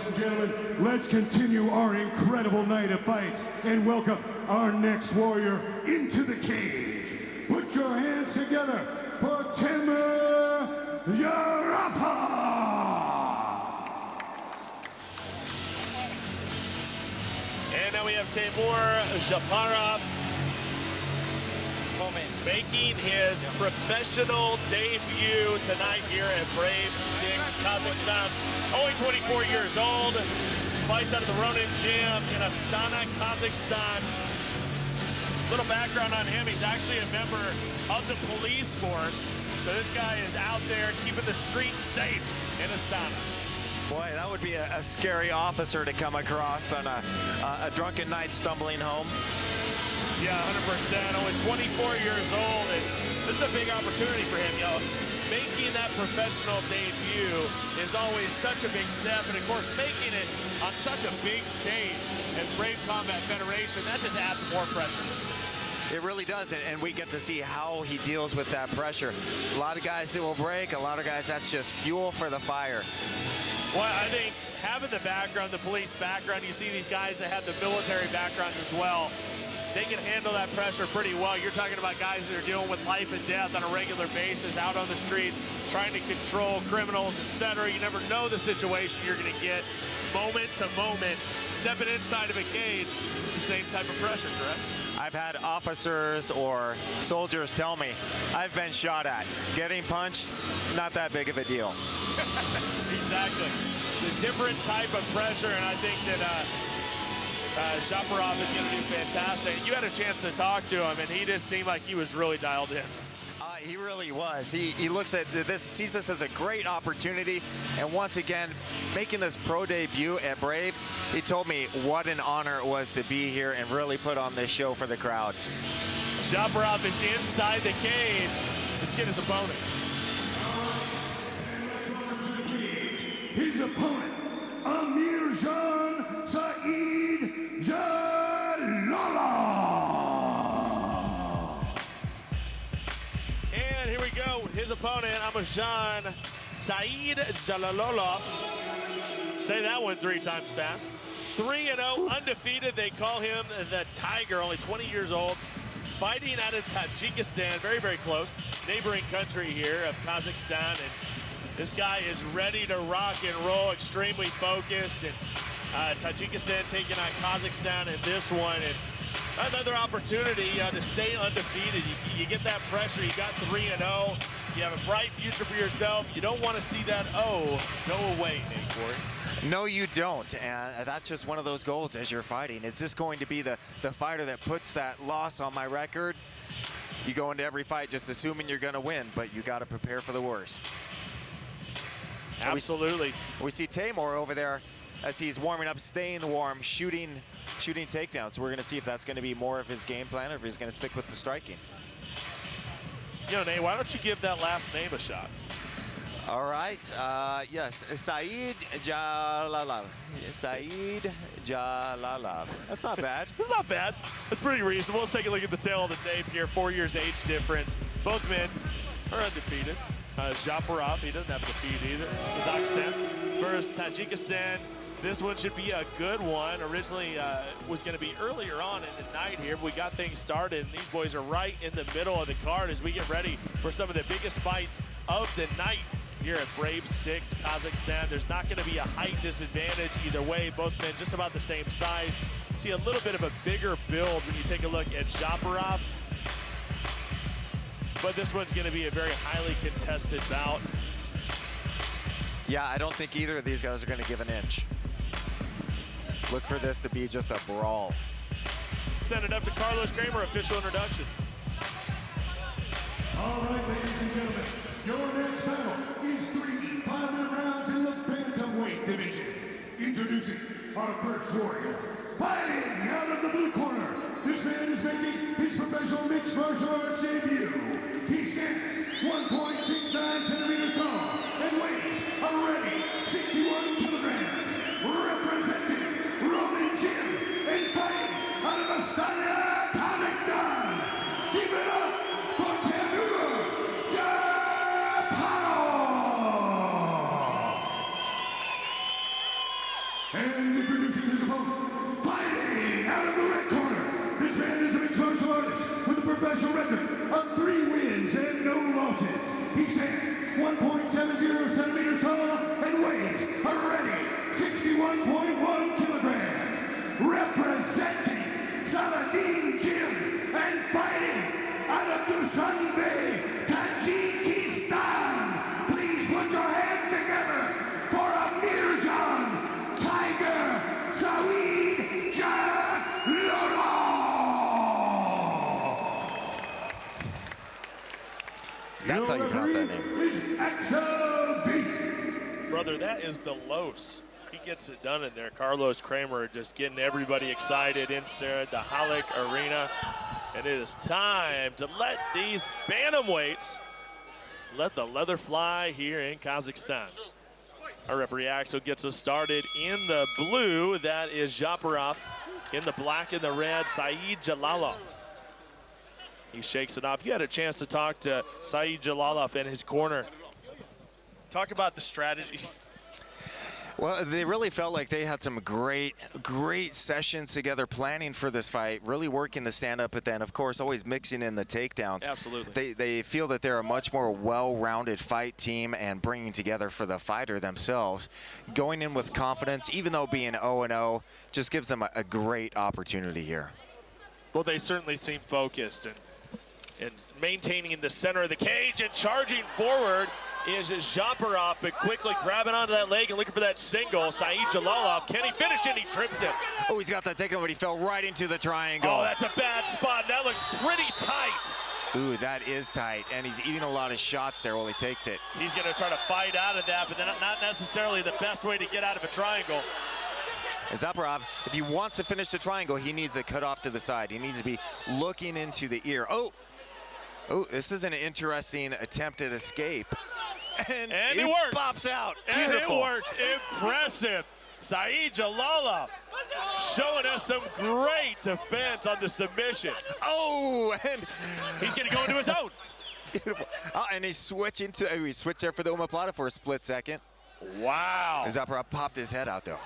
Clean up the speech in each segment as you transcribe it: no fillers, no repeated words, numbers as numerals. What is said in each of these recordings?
and gentlemen, let's continue our incredible night of fights and welcome our next warrior into the cage. Put your hands together for Teimur Zhaparov! And now we have Teimur Zhaparov making his professional debut tonight here at Brave 6, Kazakhstan. Only 24 years old, fights out of the Ronin Gym in Astana, Kazakhstan. Little background on him, he's actually a member of the police force. So this guy is out there keeping the streets safe in Astana. Boy, that would be a scary officer to come across on a drunken night stumbling home. Yeah, 100%. Only 24 years old, and this is a big opportunity for him. You know, making that professional debut is always such a big step, and of course, making it on such a big stage as Brave Combat Federation, that just adds more pressure. It really does, and we get to see how he deals with that pressure. A lot of guys, it will break. A lot of guys, that's just fuel for the fire. Well, I think having the background, the police background, you see these guys that have the military background as well, they can handle that pressure pretty well. You're talking about guys that are dealing with life and death on a regular basis out on the streets, trying to control criminals, etc. You never know the situation you're going to get moment to moment. Stepping inside of a cage is the same type of pressure, correct? I've had officers or soldiers tell me, I've been shot at. Getting punched, not that big of a deal. Exactly. It's a different type of pressure, and I think that Zhaparov is going to do fantastic. You had a chance to talk to him, and he just seemed like he was really dialed in. He really was. He looks at this, sees this as a great opportunity, and once again, making this pro debut at Brave, he told me what an honor it was to be here and really put on this show for the crowd. Zhaparov is inside the cage. Let's get his opponent. And let's welcome to the cage his opponent, Amirjon Saidjalolov. And here we go. His opponent, Amirjon Saidjalolov. Say that one 3 times fast. 3-0, undefeated. They call him the Tiger, only 20 years old. Fighting out of Tajikistan, very, very close. Neighboring country here of Kazakhstan. And this guy is ready to rock and roll, extremely focused. And Tajikistan taking on Kazakhstan in this one. And another opportunity to stay undefeated. You get that pressure. You got 3-0. You have a bright future for yourself. You don't want to see that go away, Nate Corey. No, you don't, and that's just one of those goals as you're fighting. Is this going to be the fighter that puts that loss on my record? You go into every fight just assuming you're going to win, but you got to prepare for the worst. Absolutely. We see Teimur over there as he's warming up, staying warm, shooting takedowns. So we're going to see if that's going to be more of his game plan or if he's going to stick with the striking. You know, Nate, why don't you give that last name a shot? All right, yes, Saidjalolov. Saidjalolov. That's not bad. It's not bad. That's pretty reasonable. Let's take a look at the tail of the tape here. 4 years age difference. Both men are undefeated. Zhaparov, he doesn't have defeat either. It's Kazakhstan versus Tajikistan. This one should be a good one. Originally was going to be earlier on in the night here, but we got things started, and these boys are right in the middle of the card as we get ready for some of the biggest fights of the night here at Brave 6, Kazakhstan. There's not going to be a height disadvantage either way. Both men just about the same size. See a little bit of a bigger build when you take a look at Zhaparov. But this one's going to be a very highly contested bout. Yeah, I don't think either of these guys are going to give an inch. Look for this to be just a brawl. Send it up to Carlos Kramer, official introductions. All right, ladies and gentlemen, your next battle is 3 5-minute rounds in the bantamweight division. Introducing our first warrior, fighting out of the blue corner. This man is making his professional mixed martial arts debut. He stands 1.69 centimeters tall and weighs already 61 kilograms. Representing Ronin Gym and fighting out of Astana, Kazakhstan. Give it up for Teimur Zhaparov! And introducing his opponent, fighting out of the red corner. This man is a mixed martial artist with a professional record of 3 wins and no losses. He stands 1.70 centimeters tall and weighs a ready 61.1 kilograms. Representing Saladin Gym and fighting out of Dushanbe, Tajikistan. Please put your hands together for Amirjon Saidjalolov. That's how you pronounce that name. Brother, that is the Los. He gets it done in there. Carlos Kramer just getting everybody excited inside the Halleck Arena. And it is time to let these bantamweights let the leather fly here in Kazakhstan. Our referee Axel gets us started in the blue. That is Zhaparov. In the black and the red, Saidjalolov. He shakes it off. You had a chance to talk to Saidjalolov in his corner. Talk about the strategy. Well, they really felt like they had some great sessions together planning for this fight, really working the stand-up, but then, of course, always mixing in the takedowns. Absolutely. They feel that they're a much more well-rounded fight team and bringing together for the fighter themselves. Going in with confidence, even though being 0-0, just gives them a great opportunity here. Well, they certainly seem focused and maintaining in the center of the cage and charging forward is Zhaparov, but quickly grabbing onto that leg and looking for that single. Saidjalolov, can he finish it? He trips him. Oh, he's got that takedown, but he fell right into the triangle. Oh, that's a bad spot. That looks pretty tight. Ooh, that is tight, and he's eating a lot of shots there while he takes it. He's going to try to fight out of that, but then not necessarily the best way to get out of a triangle. And Zhaparov, if he wants to finish the triangle, he needs to cut off to the side. He needs to be looking into the ear. Oh, this is an interesting attempt at escape. And it works. Pops out. And Beautiful. it works. Impressive. Saidjalolov showing us some great defense on the submission. Oh, and he's going to go into his own. Beautiful. Oh, and he's switching to, he switched there for the omoplata for a split second. Wow. Zhaparov popped his head out, though.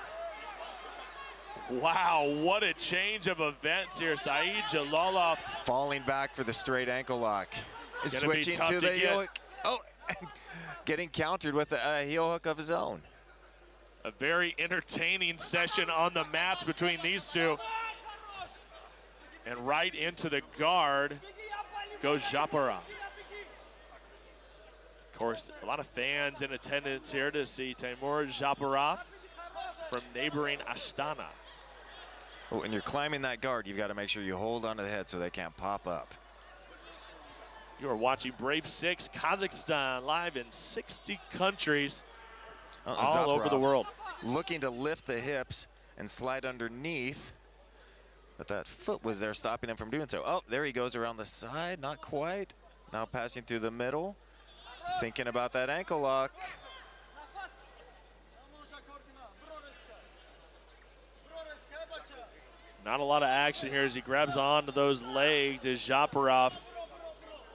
Wow, what a change of events here. Saidjalolov falling back for the straight ankle lock. Switching to the heel hook. Oh, getting countered with a heel hook of his own. A very entertaining session on the mats between these two. And right into the guard goes Zhaparov. Of course, a lot of fans in attendance here to see Teimur Zhaparov from neighboring Astana. Oh, and you're climbing that guard, you've got to make sure you hold onto the head so they can't pop up. You are watching Brave 6 Kazakhstan live in 60 countries all over the world. Looking to lift the hips and slide underneath, but that foot was there stopping him from doing so. Oh, there he goes around the side, not quite. Now passing through the middle, thinking about that ankle lock. Not a lot of action here as he grabs onto those legs as Zhaparov.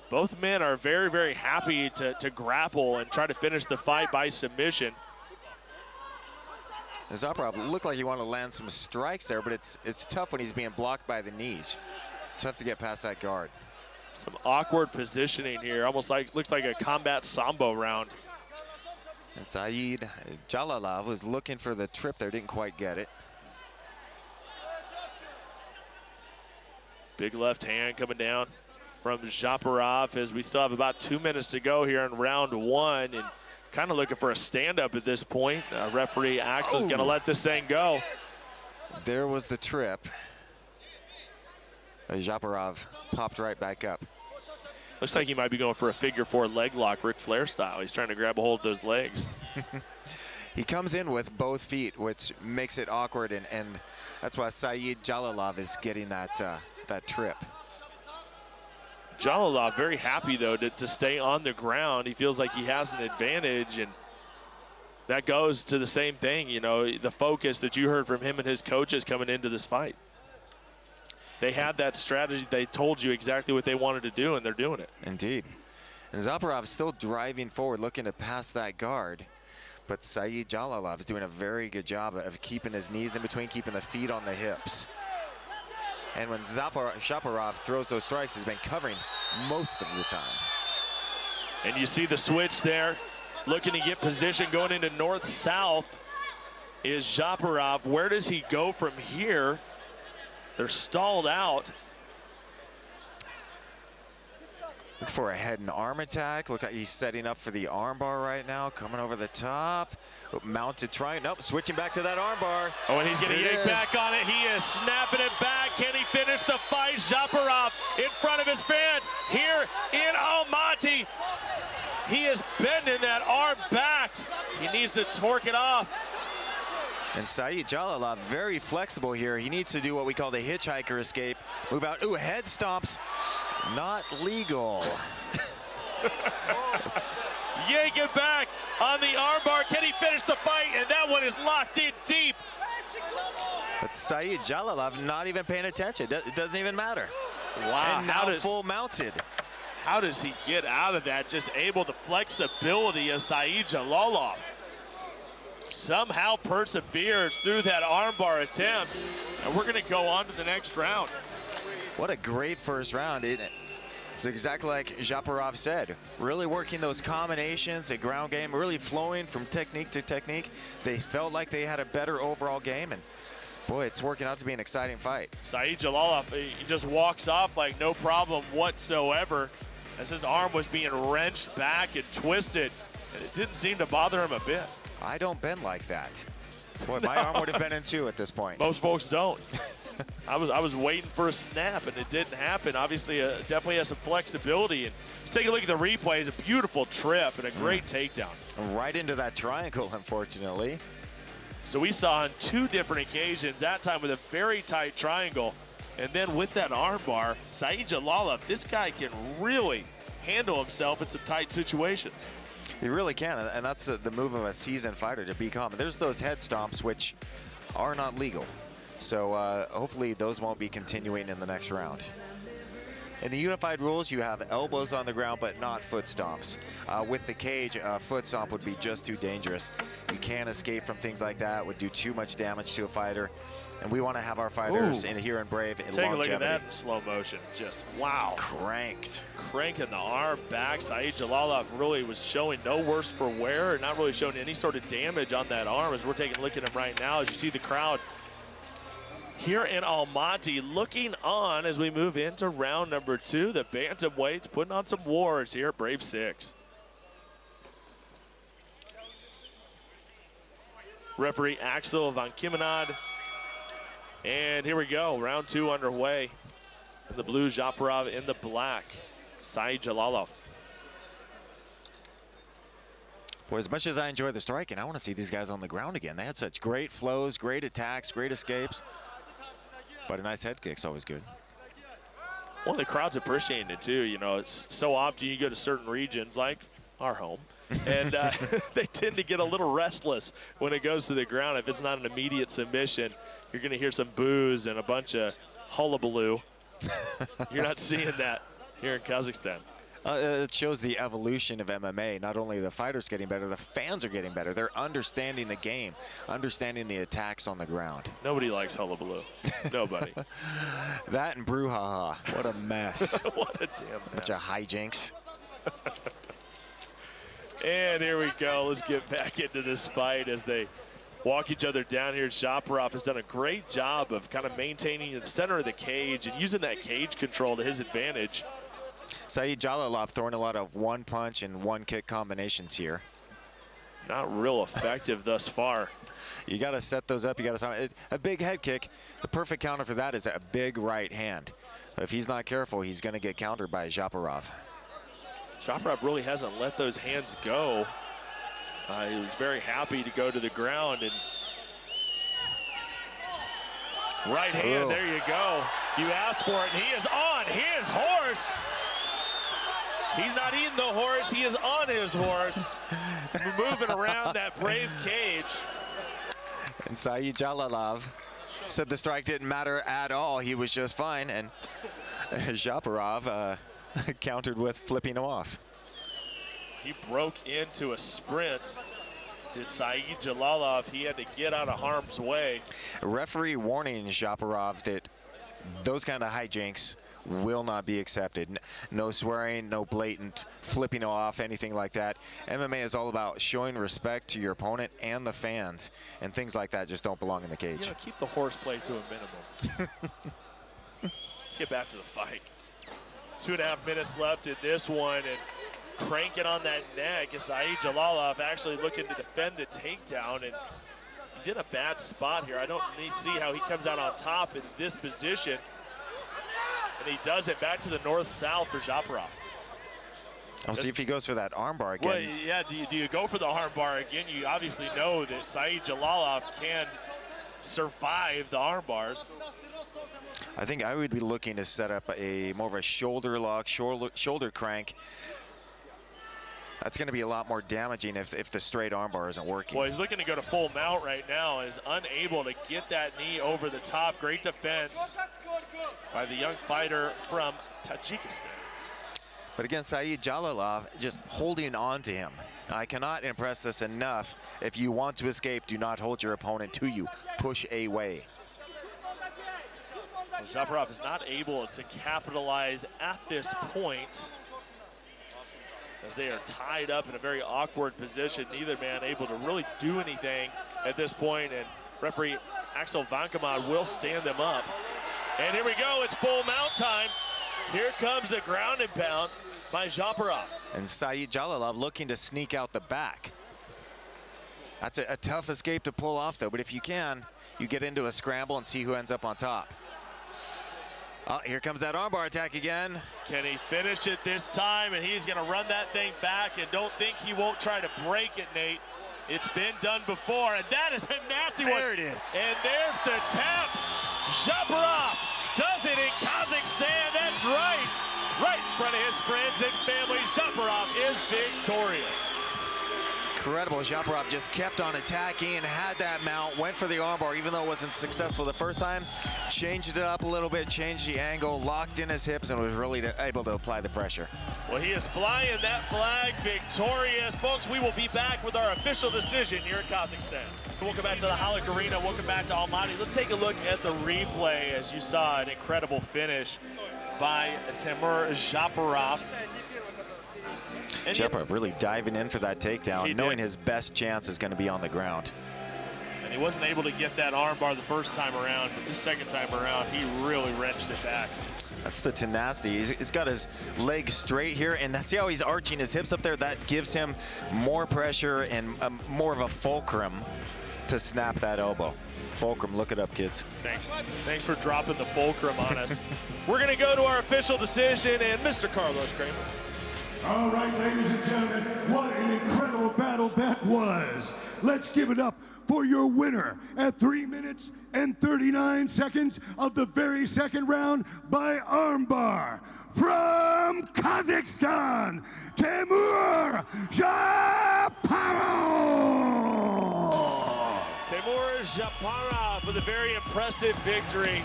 Both men are very, very happy to grapple and try to finish the fight by submission. Zhaparov looked like he wanted to land some strikes there, but it's tough when he's being blocked by the knees. Tough to get past that guard. Some awkward positioning here, almost like looks like a combat sambo round. And Saidjalolov was looking for the trip there, didn't quite get it. Big left hand coming down from Zhaparov as we still have about 2 minutes to go here in round one, and kind of looking for a stand-up at this point. Referee Axel's going to let this thing go. There was the trip. Zhaparov popped right back up. Looks like he might be going for a figure-4 leg lock, Ric Flair style. He's trying to grab a hold of those legs. He comes in with both feet, which makes it awkward, and that's why Saidjalolov is getting that trip. Jalolov very happy, though, to stay on the ground. He feels like he has an advantage, and that goes to the same thing, you know, the focus that you heard from him and his coaches coming into this fight. They had that strategy. They told you exactly what they wanted to do, and they're doing it. Indeed. And Zhaparov still driving forward, looking to pass that guard. But Saidjalolov is doing a very good job of keeping his knees in between, keeping the feet on the hips. And when Zhaparov throws those strikes, he's been covering most of the time. And you see the switch there, looking to get position going into north-south is Zhaparov. Where does he go from here? They're stalled out. Look for a head and arm attack. Look, he's setting up for the armbar right now. Coming over the top. Mounted trying. Nope, switching back to that armbar. Oh, and he's going to yank back on it. He is snapping it back. Can he finish the fight? Zhaparov in front of his fans here in Almaty. He is bending that arm back. He needs to torque it off. And Saidjalolov very flexible here. He needs to do what we call the hitchhiker escape. Move out. Ooh, head stomps. Not legal. Yank it back on the armbar. Can he finish the fight? And that one is locked in deep. But Saidjalolov not even paying attention. It doesn't even matter. Wow. And now full mounted. How does he get out of that? Just able to flexibility of Saidjalolov. Somehow perseveres through that armbar attempt. And we're going to go on to the next round. What a great first round. It's exactly like Zhaparov said. Really working those combinations, a ground game, really flowing from technique to technique. They felt like they had a better overall game. And boy, it's working out to be an exciting fight. Saidjalolov, he just walks off like no problem whatsoever as his arm was being wrenched back and twisted. And it didn't seem to bother him a bit. I don't bend like that. Boy, my arm would have been in two at this point. Most folks don't. I was waiting for a snap, and it didn't happen. Obviously, definitely has some flexibility. And just take a look at the replay. It's a beautiful trip and a great takedown. Right into that triangle, unfortunately. So we saw on two different occasions, that time with a very tight triangle. And then with that armbar, Saidjalolov, this guy can really handle himself in some tight situations. He really can, and that's the move of a seasoned fighter, to be calm. There's those head stomps, which are not legal. So hopefully those won't be continuing in the next round. In the unified rules, you have elbows on the ground, but not foot stomps. With the cage, a foot stomp would be just too dangerous. You can't escape from things like that. It would do too much damage to a fighter. And we want to have our fighters here in Brave in Take longevity. a look at that in slow motion. Just, wow. Cranked. Cranking the arm back. Saidjalolov really was showing no worse for wear, not really showing any sort of damage on that arm as we're taking a look at him right now. As you see the crowd here in Almaty looking on as we move into round number 2. The bantamweights putting on some wars here at Brave 6. Referee Axel Van Kimenad. And here we go, round 2 underway. In the blue, Zhaparov in the black, Saidjalolov. Boy, as much as I enjoy the striking, I want to see these guys on the ground again. They had such great flows, great attacks, great escapes. But a nice head kick's always good. Well, the crowd's appreciating it too. You know, it's so often you go to certain regions like our home, and they tend to get a little restless when it goes to the ground. If it's not an immediate submission, you're going to hear some boos and a bunch of hullabaloo. You're not seeing that here in Kazakhstan. It shows the evolution of MMA. Not only the fighters getting better, the fans are getting better. They're understanding the game, understanding the attacks on the ground. Nobody likes hullabaloo. Nobody. That and brouhaha. What a mess. What a damn mess. Bunch of hijinks. And here we go. Let's get back into this fight as they walk each other down here. Zhaparov has done a great job of kind of maintaining the center of the cage and using that cage control to his advantage. Saidjalolov throwing a lot of one punch and one kick combinations here. Not real effective thus far. You got to set those up. You got to a big head kick. The perfect counter for that is a big right hand. If he's not careful, he's going to get countered by Zhaparov. Zhaparov really hasn't let those hands go. He was very happy to go to the ground. And right hand, there you go. You asked for it, and he is on his horse. He's not eating the horse, he is on his horse. Moving around that Brave cage. And Saidjalolov said the strike didn't matter at all. He was just fine. And Zhaparov countered with flipping him off. He broke into a sprint. did Saidjalolov. He had to get out of harm's way. Referee warning Zhaparov that those kind of hijinks will not be accepted. No swearing, no blatant flipping off, anything like that. MMA is all about showing respect to your opponent and the fans, and things like that just don't belong in the cage. You know, keep the horseplay to a minimum. Let's get back to the fight. 2.5 minutes left in this one, and cranking on that neck is Saidjalolov, actually looking to defend the takedown, and he's in a bad spot here. I don't see how he comes out on top in this position. And he does it back to the north-south for Zhaparov. I'll see if he goes for that armbar again. Well, yeah, do you go for the armbar again? You obviously know that Saidjalolov can survive the armbars. I think I would be looking to set up a more of a shoulder lock, shoulder crank. That's going to be a lot more damaging if the straight armbar isn't working. Well, he's looking to go to full mount right now, is unable to get that knee over the top. Great defense by the young fighter from Tajikistan. But again, Saidjalolov just holding on to him. I cannot impress this enough. If you want to escape, do not hold your opponent to you. Push away. Well, Zhaparov is not able to capitalize at this point, as they are tied up in a very awkward position. Neither man able to really do anything at this point, and referee Axel Vankamad will stand them up. And here we go, it's full mount time. Here comes the ground and pound by Zhaparov. And Saidjalolov looking to sneak out the back. That's a tough escape to pull off, though, but if you can, you get into a scramble and see who ends up on top. Oh, here comes that armbar attack again. Can he finish it this time? And he's gonna run that thing back, and don't think he won't try to break it, Nate. It's been done before, and that is a nasty one. There it is. And there's the tap. Zhaparov does it in Kazakhstan, that's right. Right in front of his friends and family, Zhaparov is victorious. Incredible. Zhaparov just kept on attacking and had that mount, went for the armbar even though it wasn't successful the first time, changed it up a little bit, changed the angle, locked in his hips, and was really able to apply the pressure. Well, he is flying that flag victorious. Folks, we will be back with our official decision here in Kazakhstan. Welcome back to the Halak Arena. Welcome back to Almaty. Let's take a look at the replay as you saw an incredible finish by Teimur Zhaparov. Zhaparov really diving in for that takedown, knowing his best chance is going to be on the ground. And he wasn't able to get that armbar the first time around, but the second time around, he really wrenched it back. That's the tenacity. He's got his legs straight here, and see how he's arching his hips up there? That gives him more pressure and more of a fulcrum to snap that elbow. Fulcrum, look it up, kids. Thanks. Thanks for dropping the fulcrum on us. We're going to go to our official decision, and Mr. Carlos Kramer. All right, ladies and gentlemen, what an incredible battle that was. Let's give it up for your winner at 3 minutes and 39 seconds of the very second round by armbar. From Kazakhstan, Teimur Zhaparov! Teimur Zhaparov with a very impressive victory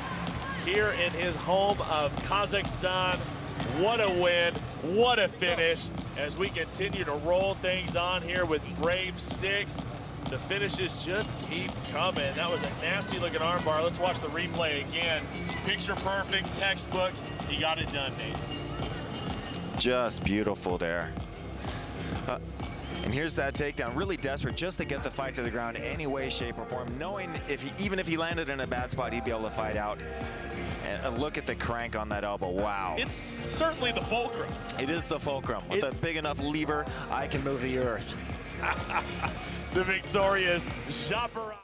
here in his home of Kazakhstan. What a win, what a finish, as we continue to roll things on here with Brave 6. The finishes just keep coming. That was a nasty looking armbar. Let's watch the replay again. Picture perfect, textbook. He got it done, Nate. Just beautiful there. And here's that takedown, really desperate just to get the fight to the ground any way, shape, or form, knowing even if he landed in a bad spot, he'd be able to fight out. And look at the crank on that elbow, wow. It's certainly the fulcrum. It is the fulcrum. With a big enough lever, I can move the earth. The victorious Zhaparov.